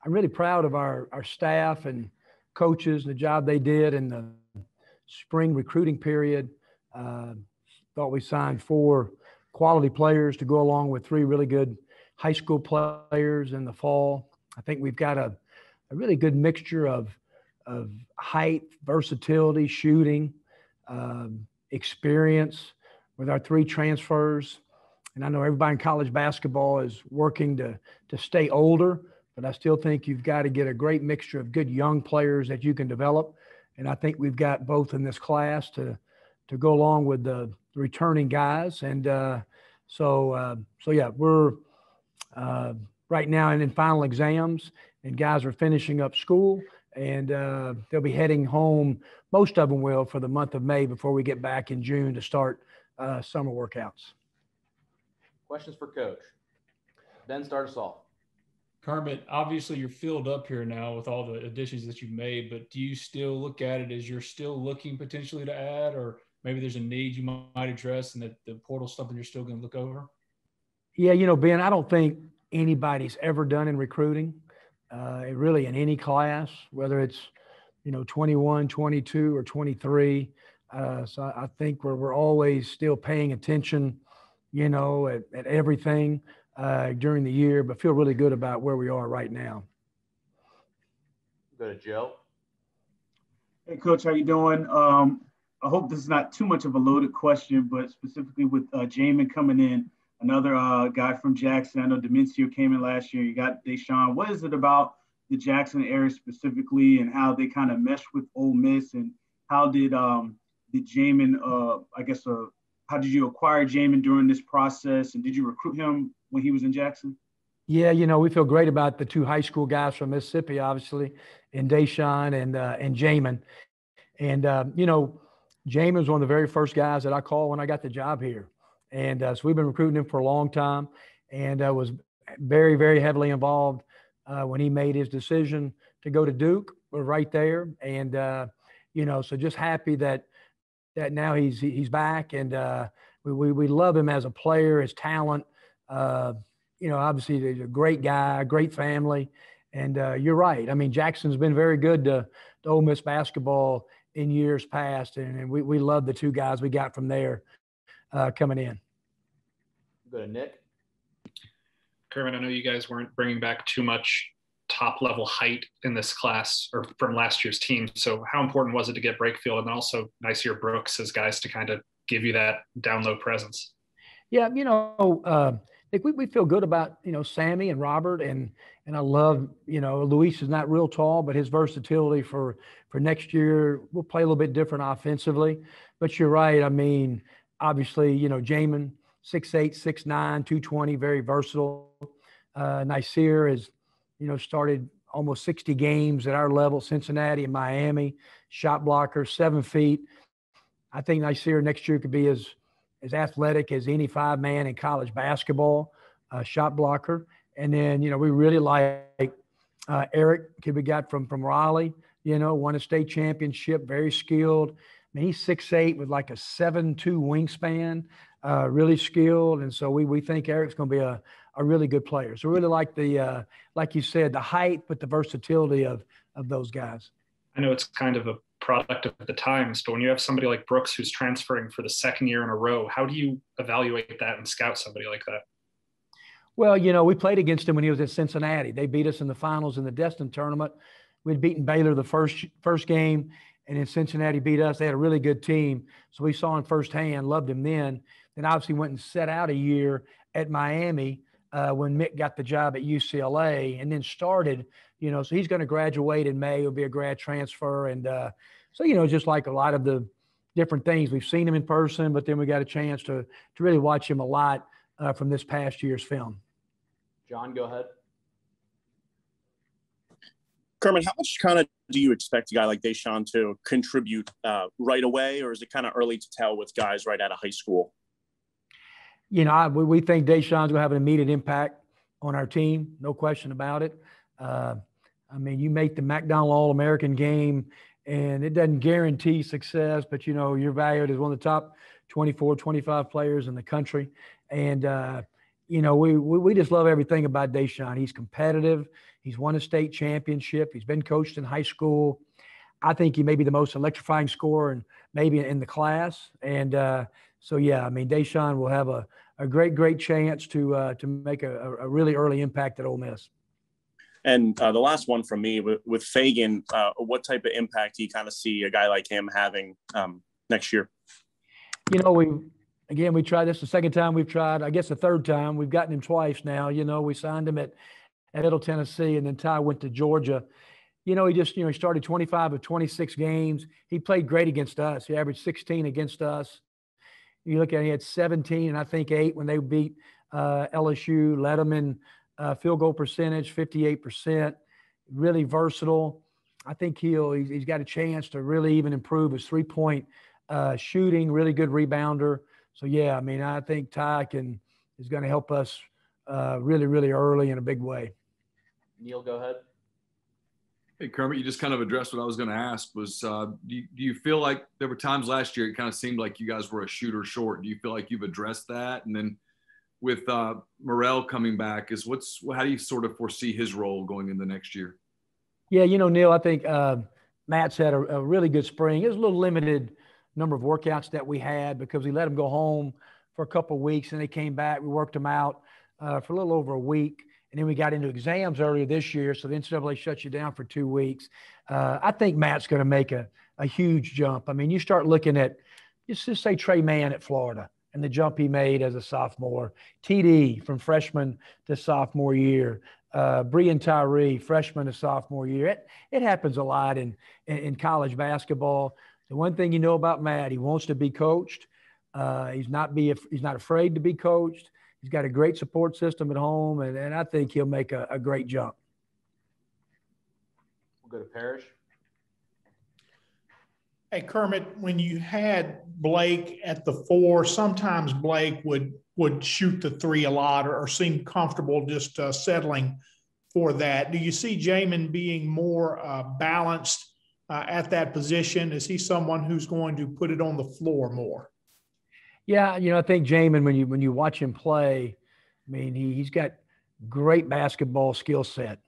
I'm really proud of our staff and coaches, the job they did in the spring recruiting period. Uh, Thought we signed 4 quality players to go along with 3 really good high school players in the fall. I think we've got a really good mixture of height, versatility, shooting, experience with our 3 transfers. And I know everybody in college basketball is working to stay older, but I still think you've got to get a great mixture of good young players that you can develop. And I think we've got both in this class to go along with the returning guys. And so yeah, we're uh, right now in final exams, and guys are finishing up school, and they'll be heading home. Most of them will for the month of May before we get back in June to start summer workouts. Questions for Coach. Ben, start us off. Kermit, obviously you're filled up here now with all the additions that you've made, but do you still look at it as you're still looking potentially to add, or maybe there's a need you might address and that the portal's something you're still going to look over? Yeah, Ben, I don't think anybody's ever done in recruiting, really in any class, whether it's, 21, 22, or 23. So I think we're always still paying attention, at everything during the year, but feel really good about where we are right now. Go to Joe. Hey, Coach, how you doing? I hope this is not too much of a loaded question, but specifically with Jamin coming in, another guy from Jackson. I know Demencio came in last year. You got Deshaun. What is it about the Jackson area specifically, and how they kind of mesh with Ole Miss, and how did Jamin, how did you acquire Jamin during this process, and did you recruit him when he was in Jackson? Yeah, we feel great about the 2 high school guys from Mississippi, obviously, and Deshaun and Jamin. And Jamin was one of the very first guys that I called when I got the job here. And so we've been recruiting him for a long time, and was very, very heavily involved when he made his decision to go to Duke. We're right there. And, so just happy that now he's back, and we love him as a player, his talent. Obviously he's a great guy, a great family. And you're right. I mean, Jackson's been very good to Ole Miss basketball in years past, and we love the 2 guys we got from there coming in. Go to Nick. Kermit, I know you guys weren't bringing back too much top-level height in this class or from last year's team. So how important was it to get Brakefield and then also Nysier Brooks as guys to kind of give you that down-low presence? Yeah, I think we feel good about, Sammy and Robert, and I love, Luis is not real tall, but his versatility for next year, we'll play a little bit different offensively. But you're right. I mean, obviously, Jamin, 6'8", 6'9", 220, very versatile. Nysier has, started almost 60 games at our level, Cincinnati and Miami, shot blocker, 7 feet. I think Nysier next year could be as athletic as any 5-man in college basketball, shot blocker. And then, we really like Eric, kid we got from Raleigh, won a state championship, very skilled. I mean, he's 6'8" with like a 7'2" wingspan, really skilled. And so we think Eric's going to be a really good player. So really like the, like you said, the height, but the versatility of those guys. I know it's kind of a product of the times, but when you have somebody like Brooks who's transferring for the 2nd year in a row, how do you evaluate that and scout somebody like that? Well, we played against him when he was at Cincinnati. They beat us in the finals in the Destin tournament. We'd beaten Baylor the first game, and then Cincinnati beat us. They had a really good team. So we saw him firsthand, loved him then. Then obviously went and set out a year at Miami when Mick got the job at UCLA, and then started, so he's going to graduate in May. He'll be a grad transfer. And so, just like a lot of the different things, we've seen him in person, but then we got a chance to really watch him a lot from this past year's film. John, go ahead. Kermit, how much kind of do you expect a guy like Deshaun to contribute right away, or is it kind of early to tell with guys right out of high school? We think Deshaun's going to have an immediate impact on our team, no question about it. I mean, you make the McDonald All-American game, and it doesn't guarantee success, but, you're valued as one of the top 24, 25 players in the country. And, you know, we just love everything about Deshaun. He's competitive. He's won a state championship. He's been coached in high school. I think he may be the most electrifying scorer and maybe in the class. And so, yeah, I mean, Deshaun will have a great chance to make a really early impact at Ole Miss. And the last one from me with Fagan, what type of impact do you kind of see a guy like him having next year? You know, we tried this the second time we've tried, I guess the third time. We've gotten him twice now. You know, we signed him at Middle Tennessee, and then Ty went to Georgia. You know, he started 25 of 26 games. He played great against us. He averaged 16 against us. You look at it, he had 17 and I think 8 when they beat LSU, led them in field goal percentage, 58%, really versatile. I think he's got a chance to really even improve his three-point shooting, really good rebounder. So, yeah, I mean, I think Ty is going to help us really, really early in a big way. Neil, go ahead. Hey, Kermit, you just kind of addressed what I was going to ask was, do you feel like there were times last year it kind of seemed like you guys were a shooter short? Do you feel like you've addressed that? And then with Morrell coming back, how do you sort of foresee his role going in the next year? Yeah, you know, Neil, I think Matt's had a really good spring. It was a little limited number of workouts that we had because we let him go home for a couple of weeks and they came back. We worked him out for a little over a week. And then we got into exams earlier this year, so the NCAA shuts you down for 2 weeks. I think Matt's going to make a huge jump. I mean, you start looking at, just say Trey Mann at Florida and the jump he made as a sophomore. TD from freshman to sophomore year. Breein Tyree, freshman to sophomore year. It happens a lot in college basketball. The one thing you know about Matt, he wants to be coached. He's not afraid to be coached. He's got a great support system at home, and I think he'll make a great jump. We'll go to Parrish. Hey, Kermit, when you had Blake at the 4, sometimes Blake would shoot the 3 a lot or seem comfortable just settling for that. Do you see Jamin being more balanced at that position? Is he someone who's going to put it on the floor more? Yeah, you know, I think Jamin, when you watch him play, I mean, he's got great basketball skill set.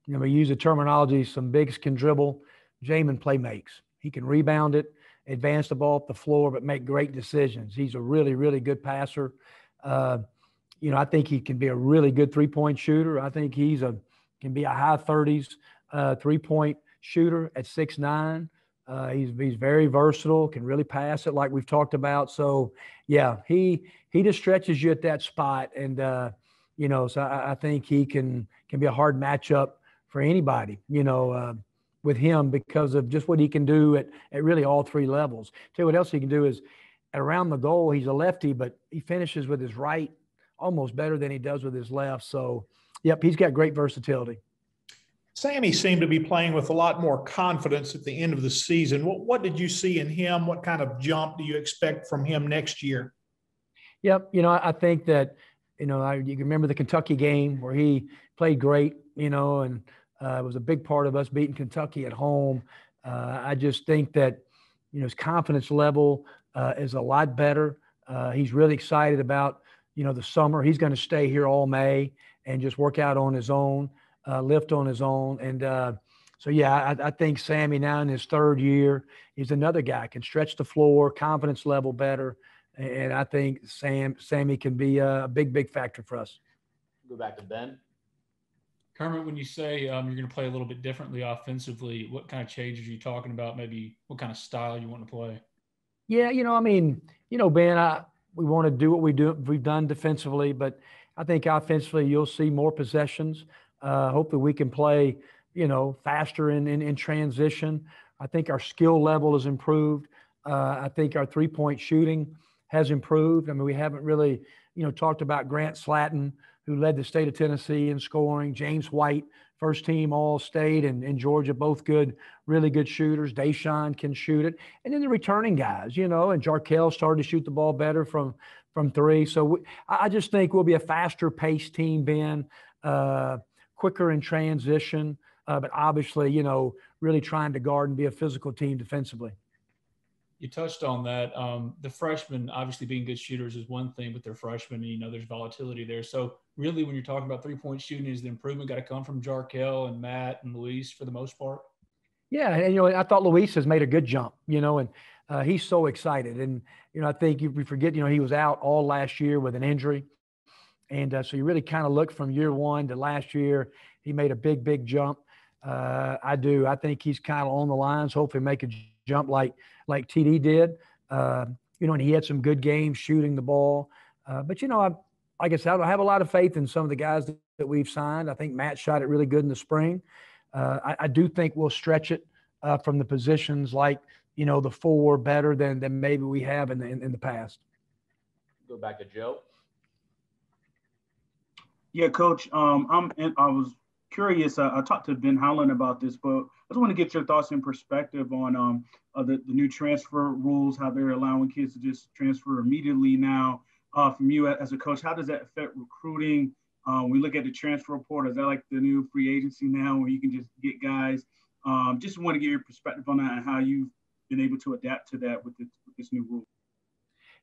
You know, we use the terminology, some bigs can dribble. Jamin play makes. He can rebound it, advance the ball up the floor, but make great decisions. He's a really, really good passer. You know, I think he can be a really good three-point shooter. I think can be a high 30s three-point shooter at 6'9". He's very versatile, can really pass it like we've talked about. So, yeah, he just stretches you at that spot. And, you know, so I think he can be a hard matchup for anybody, you know, with him because of just what he can do at really all 3 levels. Tell you what else he can do is around the goal, he's a lefty, but he finishes with his right almost better than he does with his left. So, yep, he's got great versatility. Sammy seemed to be playing with a lot more confidence at the end of the season. What did you see in him? What kind of jump do you expect from him next year? Yep. You know, I think that, you know, you can remember the Kentucky game where he played great, you know, and it was a big part of us beating Kentucky at home. I just think that, you know, his confidence level is a lot better. He's really excited about, you know, the summer. He's going to stay here all May and just work out on his own. Lift on his own. And so, yeah, I think Sammy now in his 3rd year is another guy, can stretch the floor, confidence level better. And I think Sammy can be a big factor for us. Go back to Ben. Kermit, when you say you're going to play a little bit differently offensively, what kind of changes are you talking about? Maybe what kind of style you want to play? Yeah, you know, I mean, you know, Ben, we want to do what we've done defensively, but I think offensively you'll see more possessions. Hopefully we can play, you know, faster in transition. I think our skill level has improved. I think our three-point shooting has improved. I mean, we haven't really, you know, talked about Grant Slatton, who led the state of Tennessee in scoring. James White, first team All-State, and Georgia, both good, really good shooters. Deshaun can shoot it. And then the returning guys, you know, and Jarkel started to shoot the ball better from 3. So I just think we'll be a faster-paced team, Ben. Quicker in transition, but obviously, you know, really trying to guard and be a physical team defensively. You touched on that. The freshmen obviously being good shooters is one thing, but they're freshmen, and there's volatility there. So really, when you're talking about 3-point shooting, is the improvement got to come from Jarkel and Matt and Luis for the most part? Yeah, and I thought Luis has made a good jump, and he's so excited. And I think we forget, he was out all last year with an injury, and so you really kind of look from year one to last year. He made a big jump. I do. I think he's kind of on the lines. Hopefully, make a jump like TD did. And he had some good games shooting the ball. But like I said, I have a lot of faith in some of the guys that we've signed. I think Matt shot it really good in the spring. I do think we'll stretch it from the positions like the 4 better than maybe we have in the past. Go back to Joe. Yeah, Coach. I was curious. I talked to Ben Howland about this, but I just want to get your thoughts and perspective on the new transfer rules, how they're allowing kids to just transfer immediately now. From you as a coach, how does that affect recruiting? We look at the transfer report. Is that like the new free agency now where you can just get guys? Just want to get your perspective on that and how you've been able to adapt to that with this new rule.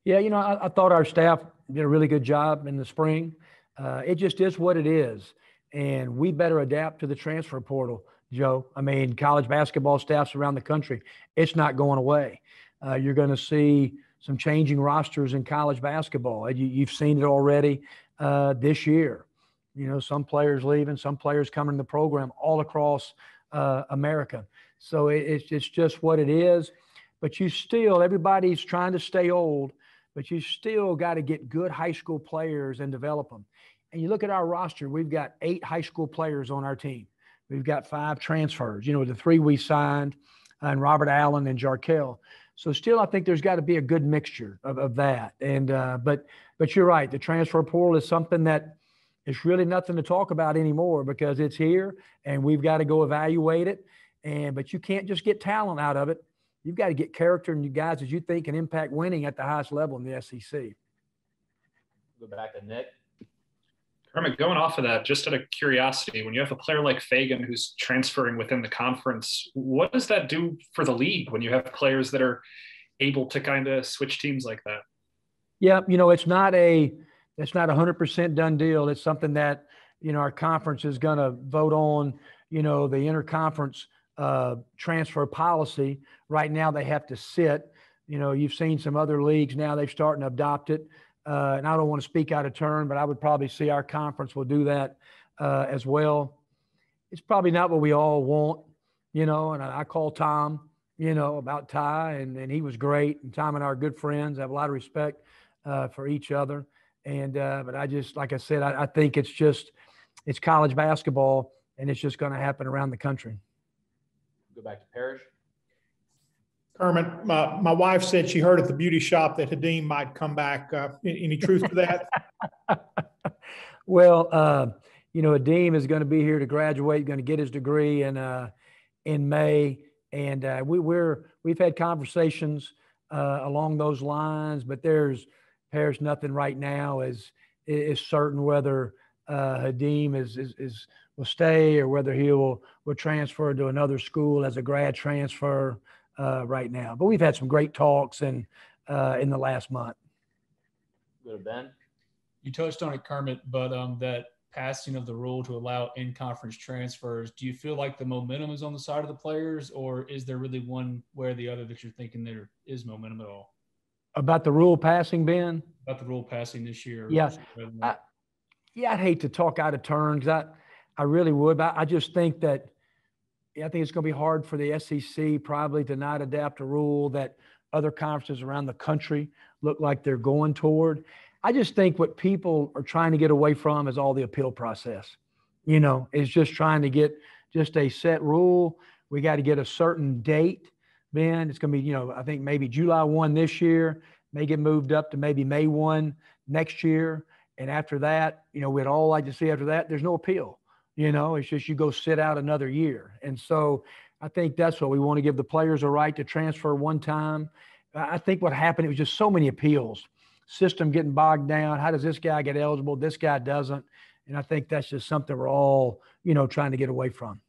Yeah, I thought our staff did a really good job in the spring. It just is what it is. And we better adapt to the transfer portal, Joe. I mean, college basketball staffs around the country, it's not going away. You're going to see some changing rosters in college basketball. You've seen it already this year. Some players leaving, some players coming in the program all across America. So it's just what it is. But everybody's trying to stay old, but you still got to get good high school players and develop them. And you look at our roster, we've got 8 high school players on our team. We've got 5 transfers, the 3 we signed, and Robert Allen and Jarkel. So still, I think there's got to be a good mixture of that. And but you're right, the transfer portal is something that is really nothing to talk about anymore because it's here and we've got to go evaluate it. But you can't just get talent out of it. You've got to get character and you guys that you think can impact winning at the highest level in the SEC. Go back to Nick. Kermit, going off of that, just out of curiosity, when you have a player like Fagan who's transferring within the conference, what does that do for the league when you have players that are able to kind of switch teams like that? Yeah, it's not 100% done deal. It's something that, our conference is going to vote on, the interconference transfer policy. Right now they have to sit. You've seen some other leagues now, they've started to adopt it. And I don't want to speak out of turn, but I would probably see our conference will do that as well. It's probably not what we all want, and I call Tom, about Ty, and he was great. And Tom and I are good friends. I have a lot of respect for each other. And but I just, like I said, I think it's college basketball, and it's just going to happen around the country. Go back to Parrish. Kermit, my wife said she heard at the beauty shop that Hadim might come back. Any truth to that? Well, Hadim is going to be here to graduate, going to get his degree in May, and we've had conversations along those lines, but there's nothing right now is certain whether Hadim will stay or whether he will transfer to another school as a grad transfer. Right now, but we've had some great talks in the last month. Go to Ben. You touched on it, Kermit, but that passing of the rule to allow in-conference transfers, do you feel like the momentum is on the side of the players, or is there really one way or the other that you're thinking there is momentum at all? About the rule passing, Ben? About the rule passing this year? Yeah. I'd hate to talk out of turn because I really would, but I just think that I think it's going to be hard for the SEC probably to not adapt a rule that other conferences around the country look like they're going toward. I just think what people are trying to get away from is all the appeal process. Is just trying to get just a set rule. We got to get a certain date, Ben. It's going to be, I think maybe July 1 this year, may get moved up to maybe May 1 next year. And after that, we'd all like to see after that, there's no appeal. It's just you go sit out another year. And so I think that's what we want to give the players a right to transfer one time. I think what happened, it was just so many appeals, system getting bogged down. How does this guy get eligible? This guy doesn't. And I think that's just something we're all, trying to get away from.